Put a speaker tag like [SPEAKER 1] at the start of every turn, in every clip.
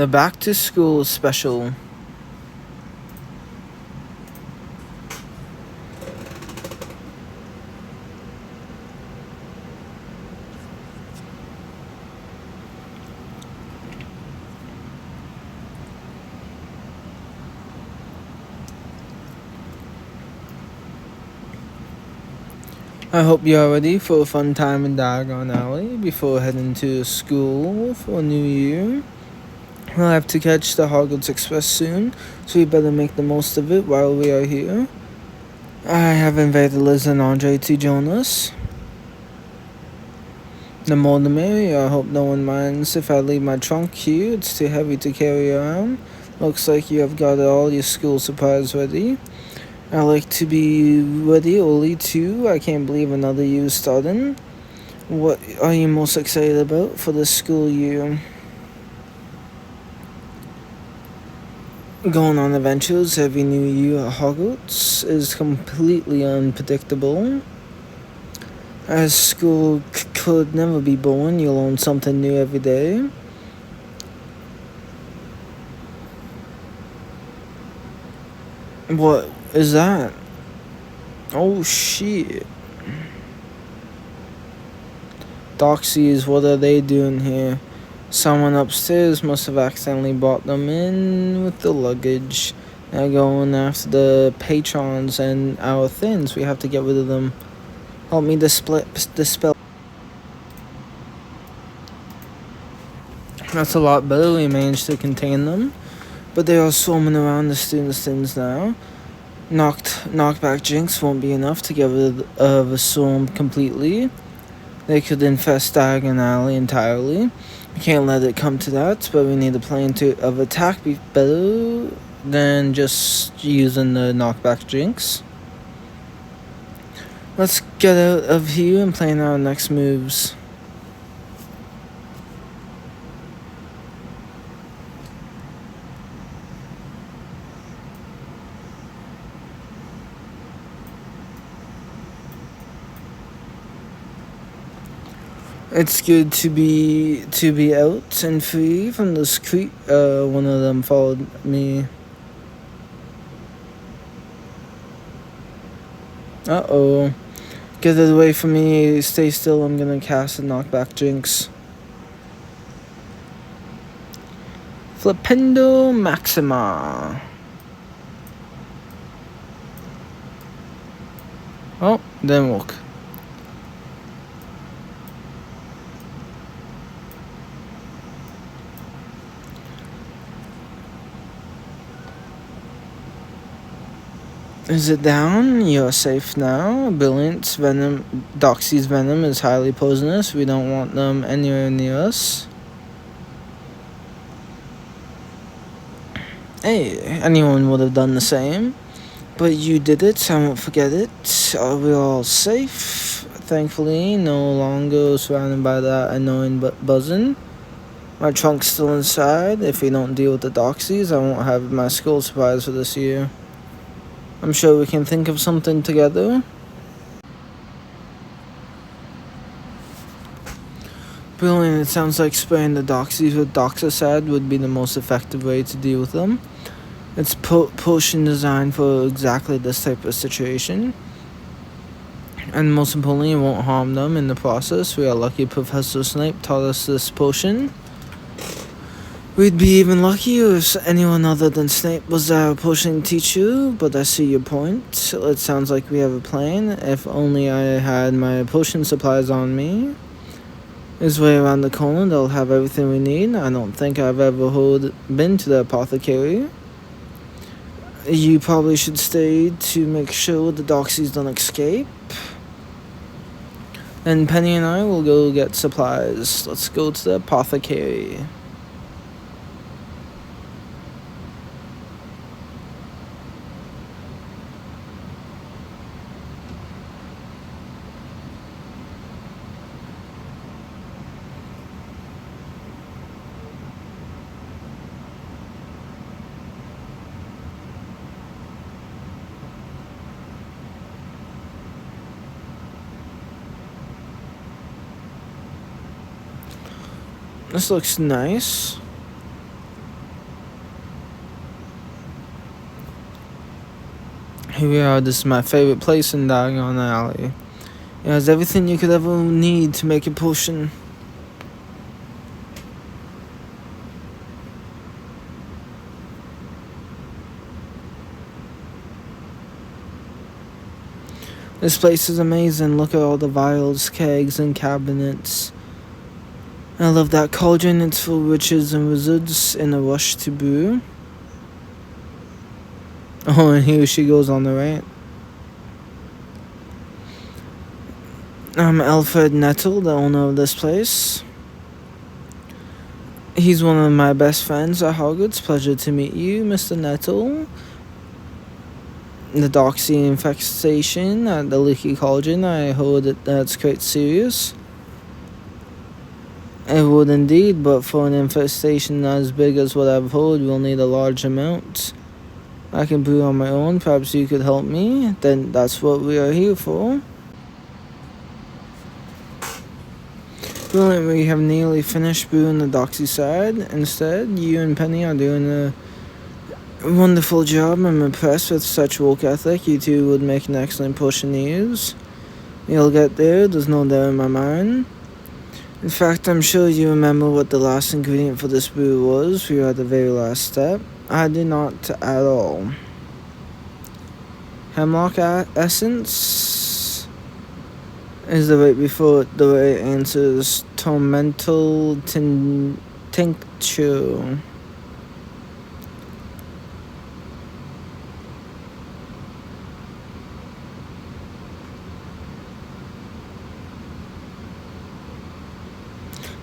[SPEAKER 1] The back to school special. I hope you are ready for a fun time in Diagon Alley before heading to school for New Year. We'll have to catch the Hogwarts Express soon, so we better make the most of it while we are here. I have invited Liz and Andre to join us. The more the merrier. I hope no one minds if I leave my trunk here. It's too heavy to carry around. Looks like you have got all your school supplies ready. I like to be ready early too. I can't believe another year is starting. What are you most excited about for this school year? Going on adventures every new year at Hogwarts is completely unpredictable. As school could never be boring, you'll learn something new every day. What is that? Oh shit. Doxies, what are they doing here? Someone upstairs must have accidentally brought them in with the luggage. They're going after the patrons and our things. We have to get rid of them. Help me dispel. That's a lot better. We managed to contain them. But they are swarming around the students' things now. Knockback Jinx won't be enough to get rid of a swarm completely. They could infest Diagon Alley entirely. We can't let it come to that, but we need a plan of attack be better than just using the knockback Jinx. Let's get out of here and plan our next moves. It's good to be out and free from this creep. One of them followed me. Uh-oh. Get it away from me. Stay still. I'm gonna cast a knockback Jinx. Flipendo Maxima. Oh, didn't work. Is it down? You're safe now. Brilliant's venom, Doxy's venom is highly poisonous. We don't want them anywhere near us. Hey, anyone would have done the same. But you did it, I won't forget it. We're all safe. Thankfully, no longer surrounded by that annoying buzzing. My trunk's still inside. If we don't deal with the Doxies, I won't have my school supplies for this year. I'm sure we can think of something together. Brilliant. It sounds like spraying the Doxies with Doxicide would be the most effective way to deal with them. It's potion designed for exactly this type of situation. And most importantly, it won't harm them in the process. We are lucky Professor Snape taught us this potion. We'd be even luckier if anyone other than Snape was our potion teacher, but I see your point. It sounds like we have a plan. If only I had my potion supplies on me. This way around the corner, they'll have everything we need. I don't think I've ever been to the apothecary. You probably should stay to make sure the Doxies don't escape. And Penny and I will go get supplies. Let's go to the apothecary. This looks nice. Here we are. This is my favorite place in Diagon Alley. It has everything you could ever need to make a potion. This place is amazing. Look at all the vials, kegs, and cabinets. I love that cauldron. It's full of witches and wizards in a rush to brew. Oh, and here she goes on the rant. I'm Alfred Nettle, the owner of this place. He's one of my best friends at Hogwarts. Pleasure to meet you, Mr. Nettle. The Doxy infestation at the Leaky Cauldron, I heard that's quite serious. It would indeed, but for an infestation as big as what I've heard, we'll need a large amount. I can brew on my own, perhaps you could help me? Then that's what we are here for. Brilliant, we have nearly finished brewing the Doxy side. Instead, you and Penny are doing a wonderful job. I'm impressed with such work ethic. You two would make an excellent potion to use. You'll get there, there's no doubt in my mind. In fact, I'm sure you remember what the last ingredient for this brew was. We were at the very last step. I do not at all. Hemlock essence is the right before it. The right answer is tormental tincture.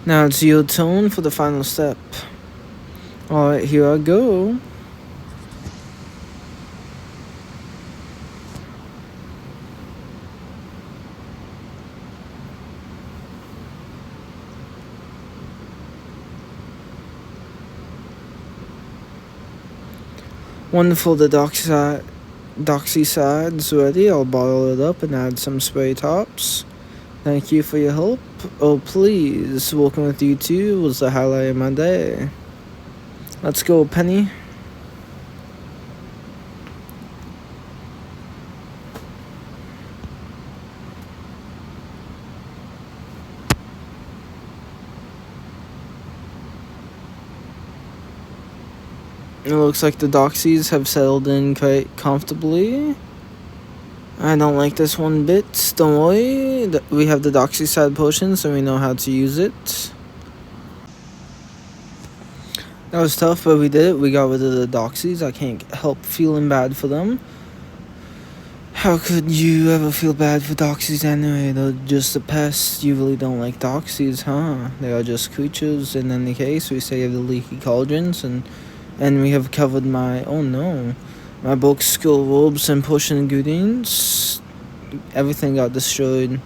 [SPEAKER 1] Now it's your turn for the final step. Alright, here I go. Wonderful, the Doxy side's ready. I'll bottle it up and add some spray tops. Thank you for your help. Oh, please, working with you two was the highlight of my day. Let's go, Penny. It looks like the Doxies have settled in quite comfortably. I don't like this one bit. Don't worry, we have the Doxy side potion, so we know how to use it. That was tough, but we did it. We got rid of the Doxies. I can't help feeling bad for them. How could you ever feel bad for Doxies anyway? They're just a pest. You really don't like Doxies, huh? They are just creatures. In any case, we saved the Leaky Cauldrons, and we have covered my... Oh no. My books, skill robes, and potion ingredients. Everything got destroyed.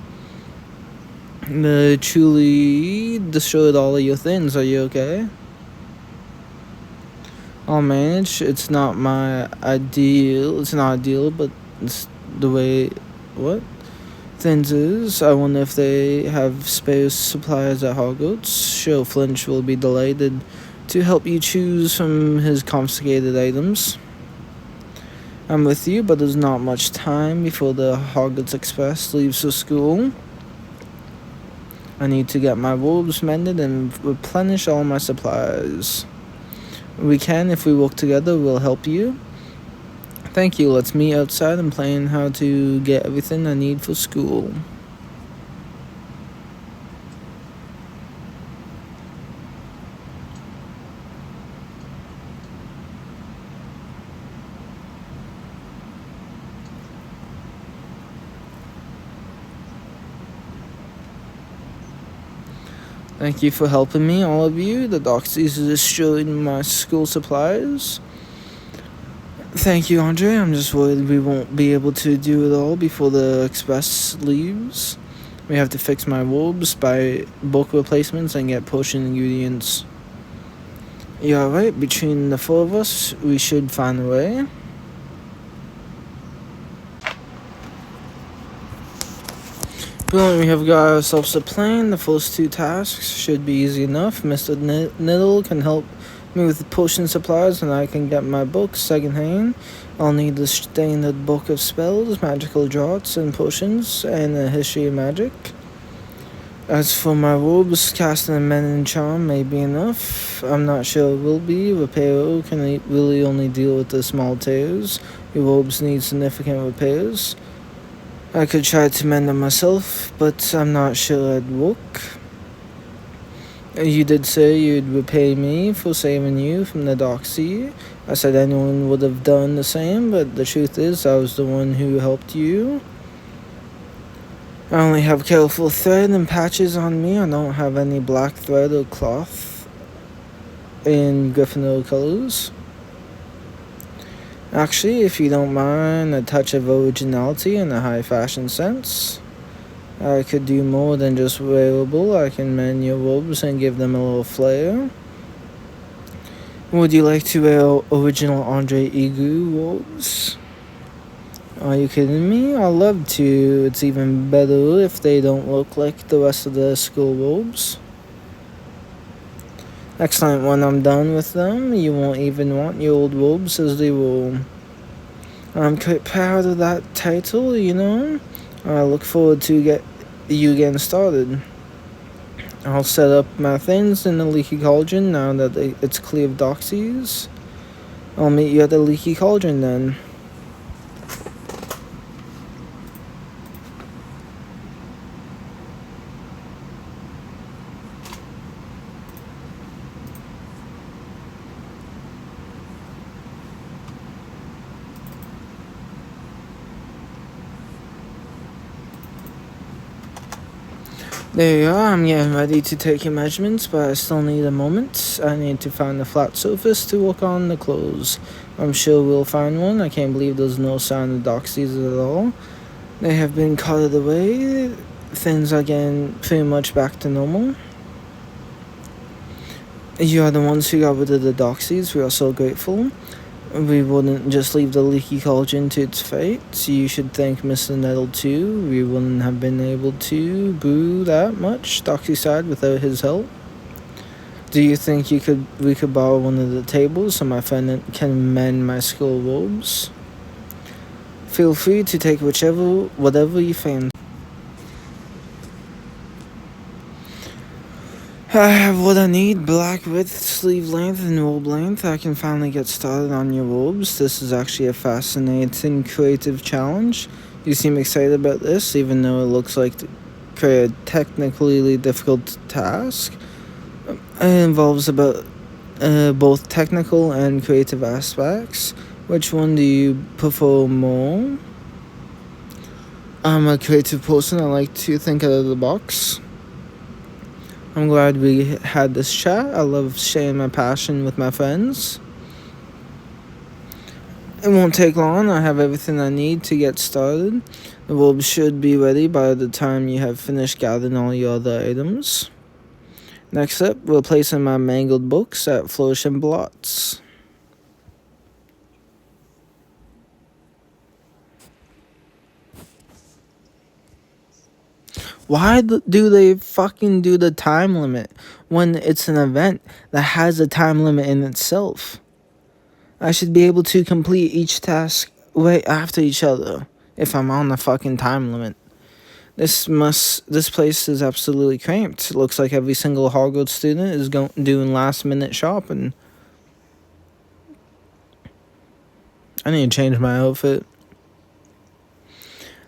[SPEAKER 1] They truly destroyed all of your things. Are you okay? I'll manage. It's not my ideal. It's not ideal, but it's the way... What? Things is. I wonder if they have spare supplies at Hogwarts. Sure, Flinch will be delighted to help you choose from his confiscated items. I'm with you, but there's not much time before the Hogwarts Express leaves for school. I need to get my robes mended and replenish all my supplies. We can, if we work together, we'll help you. Thank you. Let's meet outside and plan how to get everything I need for school. Thank you for helping me, all of you. The Doxies destroyed my school supplies. Thank you, Andre. I'm just worried we won't be able to do it all before the express leaves. We have to fix my robes, buy book replacements, and get potion ingredients. You're right. Between the four of us, we should find a way. Brilliant, we have got ourselves a plan. The first two tasks should be easy enough. Mr. Niddle can help me with potion supplies and I can get my books secondhand. I'll need the standard book of spells, magical draughts, and potions, and a history of magic. As for my robes, casting a men and charm may be enough. I'm not sure it will be. Repair can really only deal with the small tears. Your robes need significant repairs. I could try to mend them myself, but I'm not sure it'd work. You did say you'd repay me for saving you from the Dark Sea. I said anyone would have done the same, but the truth is I was the one who helped you. I only have careful thread and patches on me. I don't have any black thread or cloth in Gryffindor colors. Actually, if you don't mind a touch of originality and a high fashion sense, I could do more than just wearable. I can mend your robes and give them a little flair. Would you like to wear original Andre Egu robes? Are you kidding me? I'd love to. It's even better if they don't look like the rest of the school robes. Excellent. When I'm done with them, you won't even want your old robes as they were. I'm quite proud of that title, you know. I look forward to you getting started. I'll set up my things in the Leaky Cauldron now that it's clear of doxies. I'll meet you at the Leaky Cauldron then. There you are, I'm getting ready to take your measurements, but I still need a moment. I need to find a flat surface to work on the clothes. I'm sure we'll find one. I can't believe there's no sign of doxies at all. They have been carted away. Things are getting pretty much back to normal. You are the ones who got rid of the doxies. We are so grateful. We wouldn't just leave the Leaky Cauldron to its fate. You should thank Mr. Nettle too. We wouldn't have been able to brew that much Doxyside without his help. Do you think we could borrow one of the tables so my friend can mend my school robes? Feel free to take whatever you fancy. I have what I need, black width, sleeve length, and robe length. I can finally get started on your robes. This is actually a fascinating creative challenge. You seem excited about this, even though it looks like a technically difficult task. It involves about both technical and creative aspects. Which one do you prefer more? I'm a creative person. I like to think out of the box. I'm glad we had this chat. I love sharing my passion with my friends. It won't take long. I have everything I need to get started. The robes should be ready by the time you have finished gathering all your other items. Next up, replacing my mangled books at Flourish and Blots. Why do they fucking do the time limit when it's an event that has a time limit in itself? I should be able to complete each task right after each other if I'm on the fucking time limit. This place is absolutely cramped. It looks like every single Hogwarts student is doing last minute shopping. I need to change my outfit.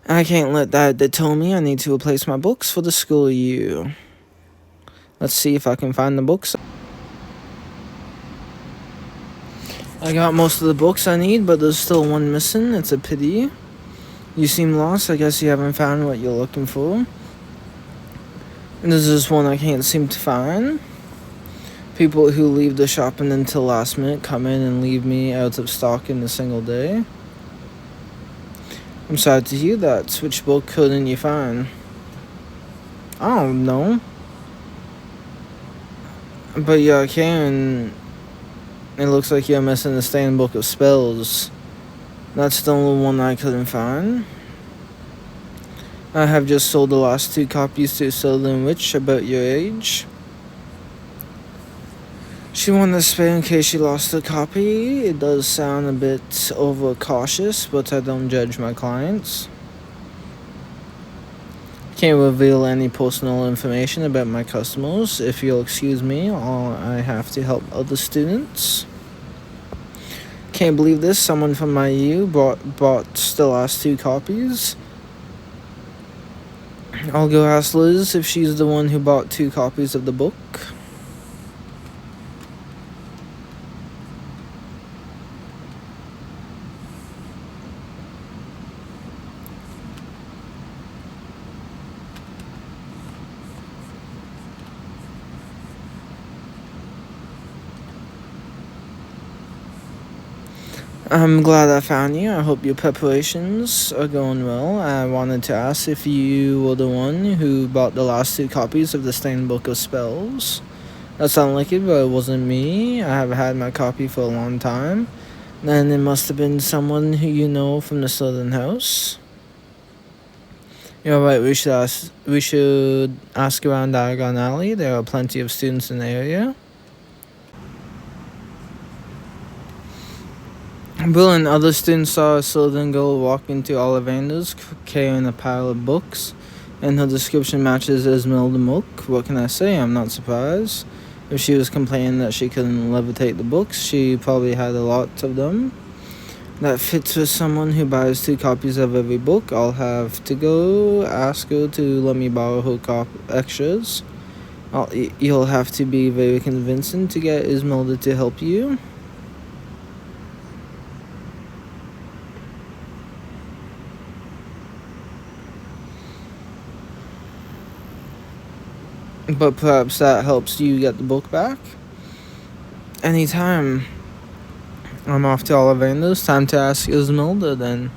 [SPEAKER 1] I can't let that deter me. I need to replace my books for the school year. Let's see if I can find the books. I got most of the books I need, but there's still one missing. It's a pity. You seem lost. I guess you haven't found what you're looking for. And there's this one I can't seem to find. People who leave the shopping until last minute come in and leave me out of stock in a single day. I'm sorry to hear that. Which book couldn't you find? I don't know. But yeah, Karen, it looks like you're missing the Stand Book of Spells. That's the only one I couldn't find. I have just sold the last 2 copies to a Southern Witch about your age. She wanted to spare in case she lost the copy. It does sound a bit overcautious, but I don't judge my clients. Can't reveal any personal information about my customers. If you'll excuse me, I have to help other students. Can't believe this. Someone from my U bought the last 2 copies. I'll go ask Liz if she's the one who bought 2 copies of the book. I'm glad I found you. I hope your preparations are going well. I wanted to ask if you were the one who bought the last 2 copies of the Stained Book of Spells. That sounded like it, but it wasn't me. I have had my copy for a long time. Then it must have been someone who you know from the Southern House. You're right, we should ask around Diagon Alley. There are plenty of students in the area. Bill and other students saw a Southern girl walk into Ollivander's carrying a pile of books, and her description matches Esmeralda Mook. What can I say? I'm not surprised. If she was complaining that she couldn't levitate the books, she probably had a lot of them. That fits with someone who buys 2 copies of every book. I'll have to go ask her to let me borrow her extras. You'll have to be very convincing to get Esmeralda to help you. But perhaps that helps you get the book back? Anytime. I'm off to Ollivander's. Time to ask Esmeralda then.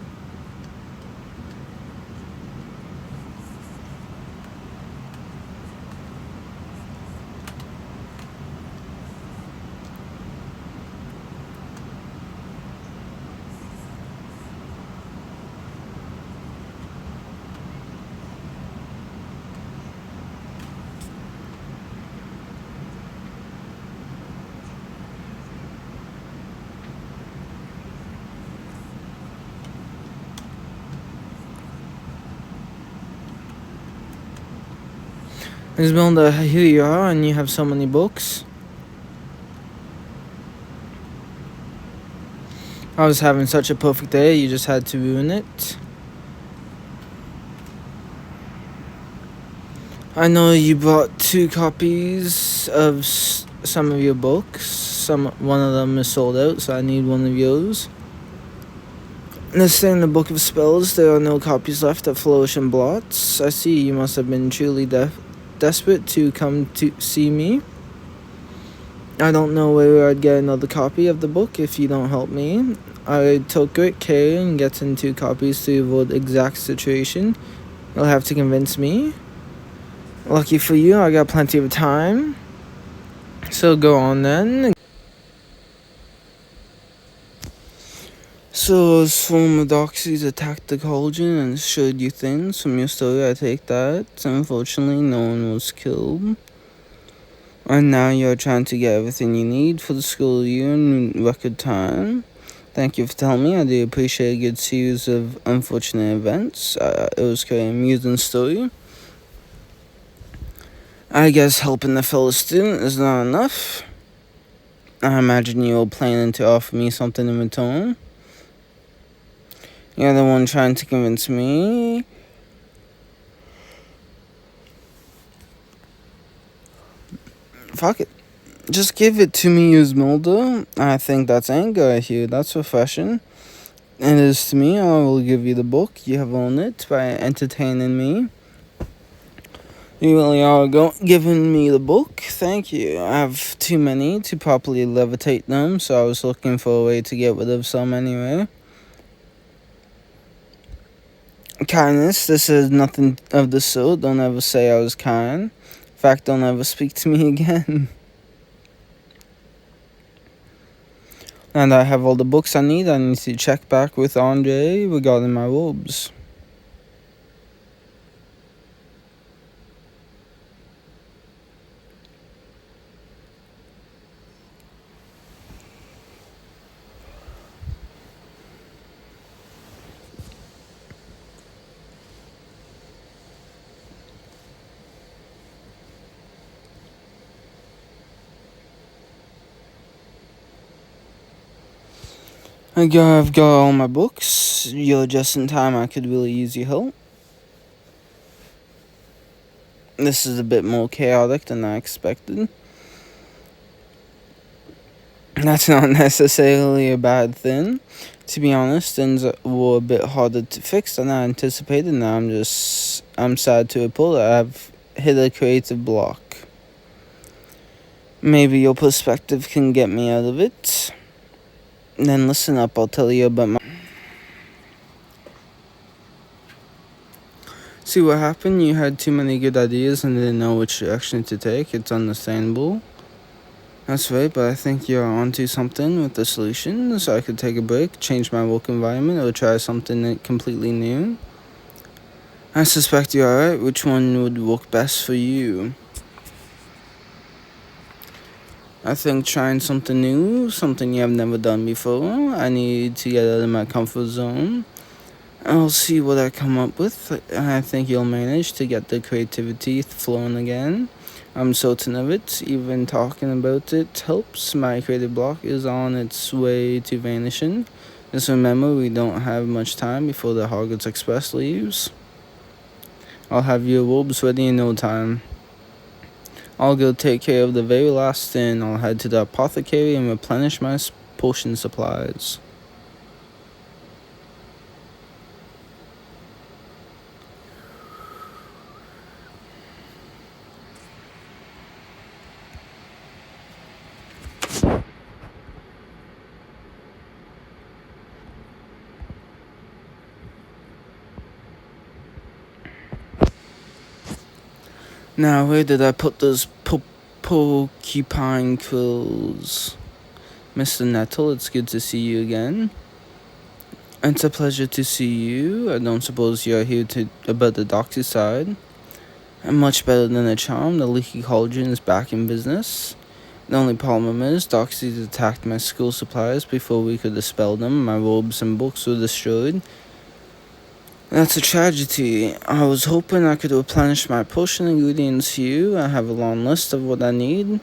[SPEAKER 1] Esmeralda, here you are, and you have so many books. I was having such a perfect day, you just had to ruin it. I know you bought 2 copies of some of your books. One of them is sold out, so I need one of yours. This thing, the Book of Spells, there are no copies left of Flourish and Blots. I see you must have been truly desperate to come to see me. I don't know where I'd get another copy of the book if you don't help me. I took great care in getting 2 copies to avoid the exact situation. You'll have to convince me. Lucky for you, I got plenty of time. So go on then. So those former doxies attacked the cauldron and showed you things. From your story, I take that. Unfortunately, no one was killed. And now you're trying to get everything you need for the school year in record time. Thank you for telling me. I do appreciate a good series of unfortunate events. It was quite an amusing story. I guess helping the fellow student is not enough. I imagine you were planning to offer me something in return. You're the one trying to convince me. Fuck it. Just give it to me, Esmeralda. I think that's anger I hear. That's refreshing. It is to me. I will give you the book. You have earned it by entertaining me. You really are giving me the book. Thank you. I have too many to properly levitate them, so I was looking for a way to get rid of some anyway. Kindness, this is nothing of the sort. Don't ever say I was kind. In fact, don't ever speak to me again. And I have all the books I need. I need to check back with Andre regarding my robes. I've got all my books. You're just in time. I could really use your help. This is a bit more chaotic than I expected. That's not necessarily a bad thing. To be honest, things were a bit harder to fix than I anticipated. Now I'm sad to report that I've hit a creative block. Maybe your perspective can get me out of it. Then listen up, I'll tell you about my... See what happened? You had too many good ideas and didn't know which direction to take. It's understandable. That's right, but I think you're onto something with the solution, so I could take a break, change my work environment, or try something completely new. I suspect you're alright. Which one would work best for you? I think trying something new, something you have never done before. I need to get out of my comfort zone. I'll see what I come up with. I think you'll manage to get the creativity flowing again. I'm certain of it. Even talking about it helps. My creative block is on its way to vanishing. Just remember, we don't have much time before the Hogwarts Express leaves. I'll have your robes ready in no time. I'll go take care of the very last thing. I'll head to the apothecary and replenish my potion supplies. Now, where did I put those porcupine quills? Mr. Nettle, it's good to see you again. It's a pleasure to see you. I don't suppose you're here about the Doxy side. I'm much better than a charm. The leaky cauldron is back in business. The only problem is, Doxies attacked my school supplies before we could dispel them. My robes and books were destroyed. That's a tragedy. I was hoping I could replenish my potion ingredients here. I have a long list of what I need.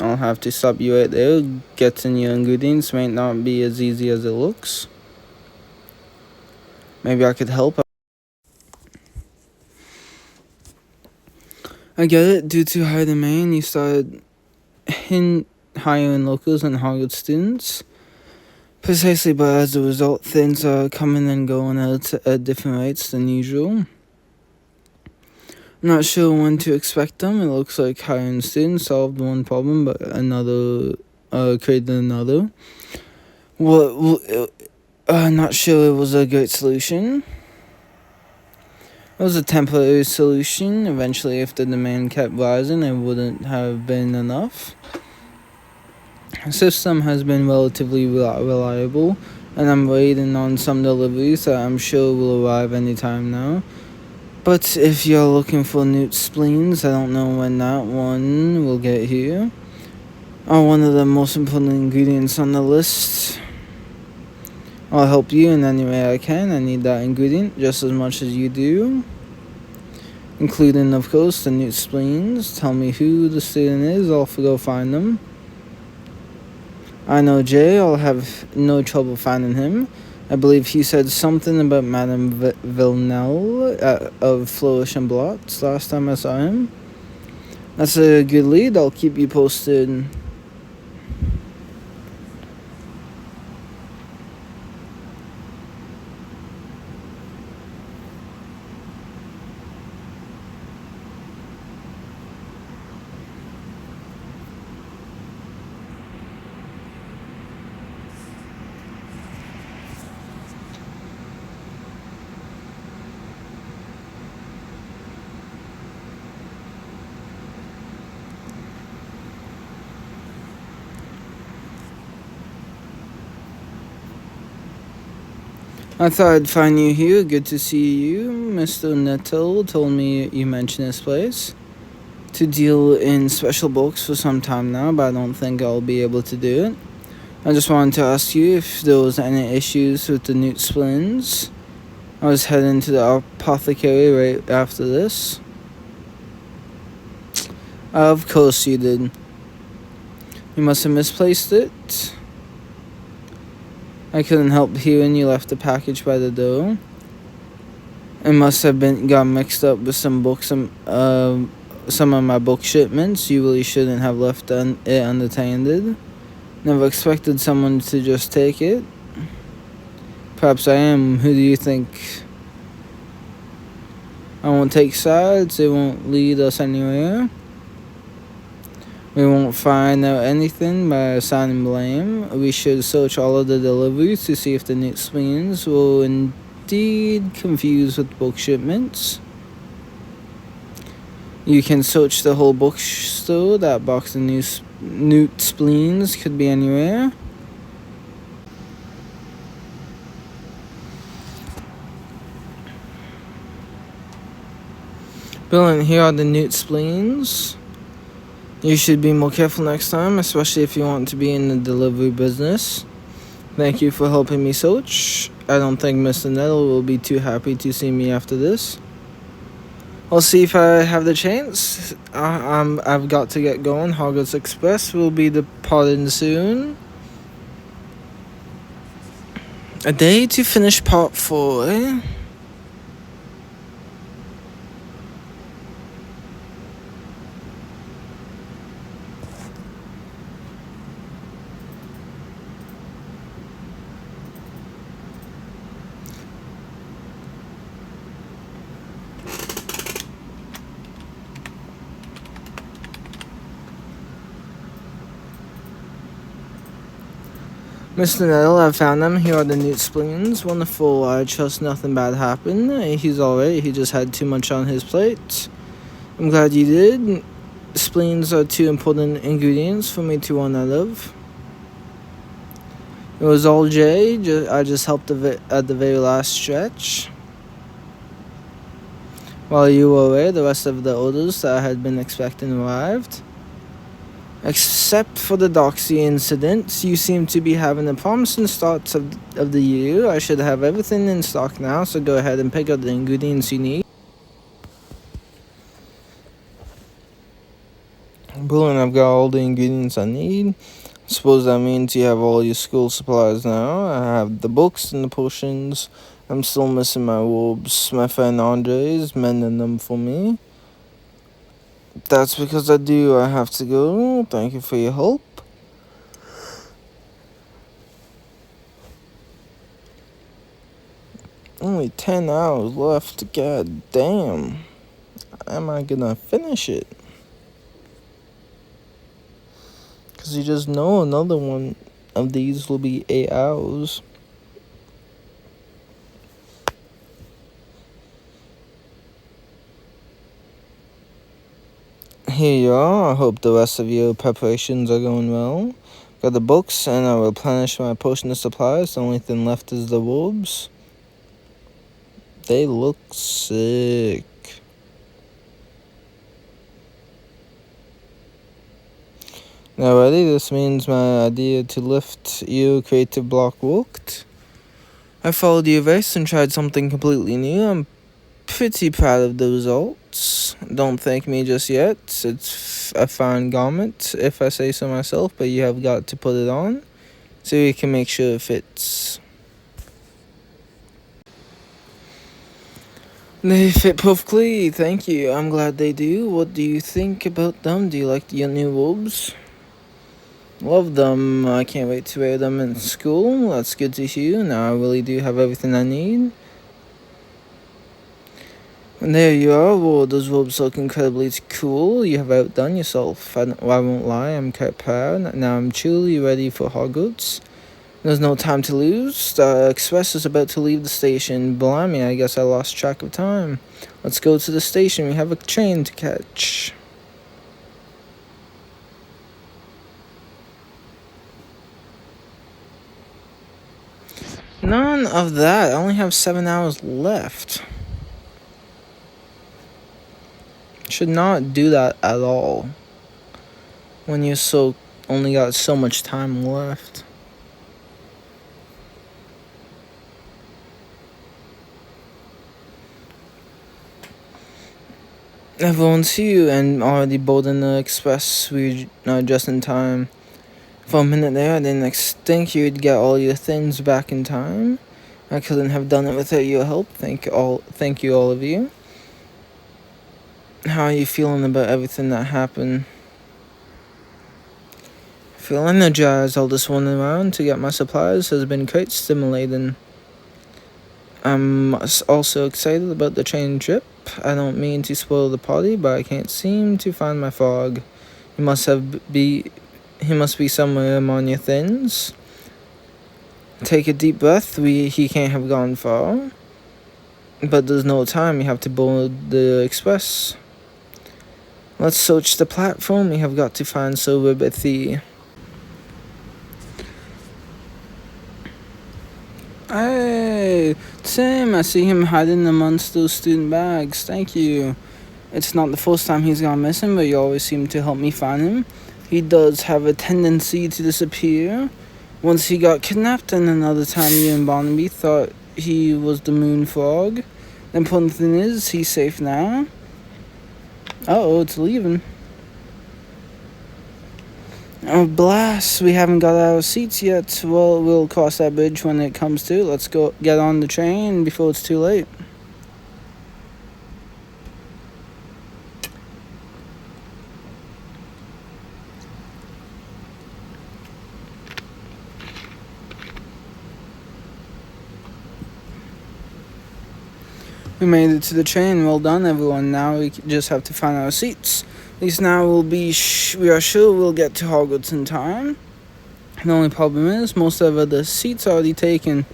[SPEAKER 1] I'll have to stop you right there. Getting your ingredients might not be as easy as it looks. Maybe I could help. I get it. Due to high demand, you started hiring locals and Hogwarts students. Precisely, but as a result, things are coming and going at different rates than usual. I'm not sure when to expect them. It looks like hiring students solved one problem, but another created another. Not sure it was a great solution. It was a temporary solution. Eventually, if the demand kept rising, it wouldn't have been enough. The system has been relatively reliable, and I'm waiting on some deliveries that I'm sure will arrive anytime now. But if you're looking for newt spleens, I don't know when that one will get here. Are one of the most important ingredients on the list. I'll help you in any way I can. I need that ingredient just as much as you do. Including, of course, the newt spleens. Tell me who the student is, I'll go find them. I know Jay, I'll have no trouble finding him. I believe he said something about Madame Villanelle of Flourish and Blots last time I saw him. That's a good lead, I'll keep you posted. I thought I'd find you here. Good to see you. Mr. Nettle told me you mentioned this place to deal in special books for some time now, but I don't think I'll be able to do it. I just wanted to ask you if there was any issues with the newt spleens. I was heading to the apothecary right after this. Of course you did. You must have misplaced it. I couldn't help hearing you left the package by the door. It must have got mixed up with some books, some of my book shipments. You really shouldn't have left it unattended. Never expected someone to just take it. Perhaps I am. Who do you think? I won't take sides. It won't lead us anywhere. We won't find out anything by assigning blame. We should search all of the deliveries to see if the Newt Spleens will indeed confuse with book shipments. You can search the whole bookstore. That box of Newt Spleens could be anywhere. Bill, and here are the Newt Spleens. You should be more careful next time, especially if you want to be in the delivery business. Thank you for helping me search. I don't think Mr. Nettle will be too happy to see me after this. I'll see if I have the chance. I've got to get going. Hogwarts Express will be departing soon. A day to finish part 4. Mr. Nettle, I found them. Here are the Newt Spleens. Wonderful. I trust nothing bad happened. He's alright. He just had too much on his plate. I'm glad you did. Spleens are 2 important ingredients for me to run out of. It was all Jay. I just helped at the very last stretch. While you were away, the rest of the orders that I had been expecting arrived. Except for the Doxy incident, you seem to be having a promising start of the year. I should have everything in stock now, so go ahead and pick up the ingredients you need. Brilliant, I've got all the ingredients I need. I suppose that means you have all your school supplies now. I have the books and the potions. I'm still missing my robes. My friend Andre's mending them for me. That's because I have to go. Thank you for your help. Only 10 hours left. God damn. Am I gonna finish it? Because you just know another one of these will be 8 hours. Here you are. I hope the rest of your preparations are going well. Got the books, and I replenish my potion of supplies. The only thing left is the robes. They look sick. Now ready? This means my idea to lift your creative block worked. I followed your advice and tried something completely new. I'm pretty proud of the results. Don't thank me just yet. It's a fine garment, if I say so myself, but you have got to put it on so you can make sure it fits. They fit perfectly, thank you. I'm glad they do. What do you think about them? Do you like your new robes? Love them. I can't wait to wear them in school. That's good to hear. Now I really do have everything I need. And there you are. Well, those robes look incredibly cool. You have outdone yourself. I won't lie, I'm quite proud. Now I'm truly ready for Hogwarts. There's no time to lose. The express is about to leave the station. Blimey, I guess I lost track of time. Let's go to the station. We have a train to catch. None of that. I only have 7 hours left. Should not do that at all when you only got so much time left. Everyone's here and already boarding the express. We're just in time. For a minute there, I didn't think you'd get all your things back in time. I couldn't have done it without your help. Thank you all of you. How are you feeling about everything that happened? Feel energized. All this running around to get my supplies has been quite stimulating. I'm also excited about the train trip. I don't mean to spoil the party, but I can't seem to find my frog. He must be somewhere among your things. Take a deep breath. He can't have gone far. But there's no time. You have to board the express. Let's search the platform. We have got to find Sir Ribbithy. Hey, Tim, I see him hiding amongst those student bags. Thank you. It's not the first time he's gone missing, but you always seem to help me find him. He does have a tendency to disappear. Once he got kidnapped, and another time you and Barnaby thought he was the moon frog. The important thing is, he's safe now. Uh-oh, it's leaving. Oh, blast, we haven't got our seats yet. Well, we'll cross that bridge when it comes to. Let's go get on the train before it's too late. We made it to the train. Well done, everyone. Now we just have to find our seats. At least now we are sure we'll get to Hogwarts in time. The only problem is most of the seats are already taken.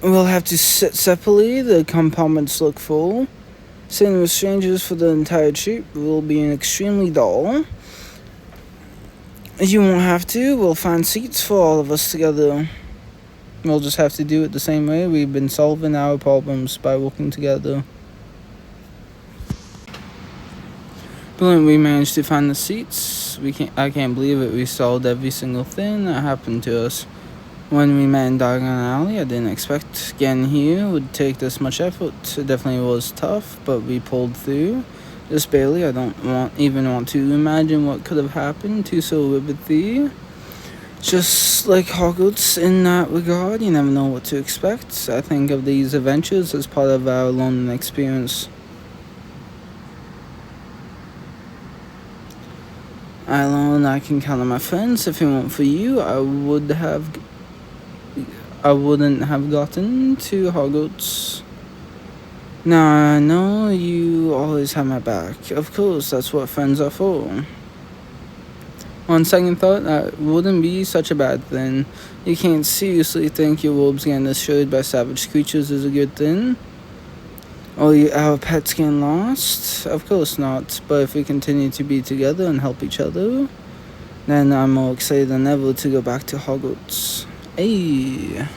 [SPEAKER 1] We'll have to sit separately. The compartments look full. Sitting with strangers for the entire trip will be extremely dull. You won't have to. We'll find seats for all of us together. We'll just have to do it the same way we've been solving our problems, by working together. Brilliant, we managed to find the seats. I can't believe it. We solved every single thing that happened to us. When we met in Diagon Alley, I didn't expect getting here would take this much effort. It definitely was tough, but we pulled through. Just barely. I don't even want to imagine what could have happened to Sir Ribbithy. Just like Hogwarts in that regard, you never know what to expect. I think of these adventures as part of our learning experience. I learned I can count on my friends. If it weren't for you, I wouldn't have gotten to Hogwarts. Now I know you always have my back. Of course, that's what friends are for. On second thought, that wouldn't be such a bad thing. You can't seriously think your robes getting destroyed by savage creatures is a good thing. Or our pets getting lost? Of course not. But if we continue to be together and help each other, then I'm more excited than ever to go back to Hogwarts. Hey!